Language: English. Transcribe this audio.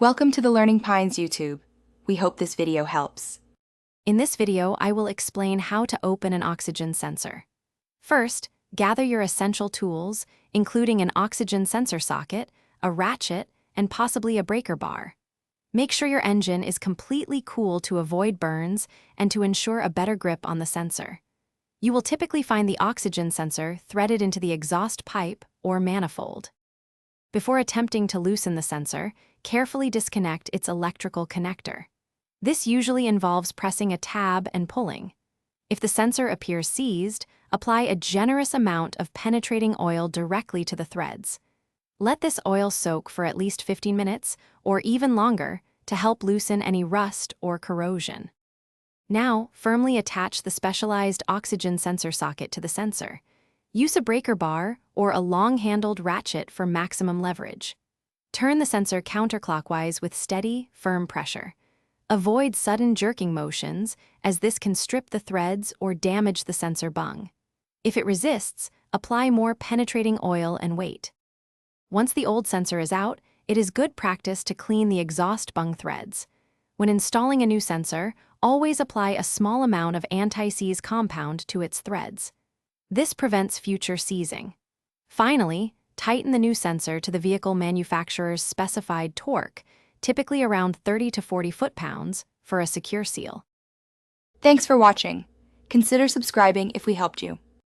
Welcome to the Learning Pines YouTube. We hope this video helps. In this video, I will explain how to open an oxygen sensor. First, gather your essential tools, including an oxygen sensor socket, a ratchet, and possibly a breaker bar. Make sure your engine is completely cool to avoid burns and to ensure a better grip on the sensor. You will typically find the oxygen sensor threaded into the exhaust pipe or manifold. Before attempting to loosen the sensor, carefully disconnect its electrical connector. This usually involves pressing a tab and pulling. If the sensor appears seized, apply a generous amount of penetrating oil directly to the threads. Let this oil soak for at least 15 minutes, or even longer, to help loosen any rust or corrosion. Now, firmly attach the specialized oxygen sensor socket to the sensor. Use a breaker bar or a long-handled ratchet for maximum leverage. Turn the sensor counterclockwise with steady, firm pressure. Avoid sudden jerking motions, as this can strip the threads or damage the sensor bung. If it resists, apply more penetrating oil and wait. Once the old sensor is out, it is good practice to clean the exhaust bung threads. When installing a new sensor, always apply a small amount of anti-seize compound to its threads. This prevents future seizing. Finally, tighten the new sensor to the vehicle manufacturer's specified torque, typically around 30 to 40 foot-pounds, for a secure seal. Thanks for watching. Consider subscribing if we helped you.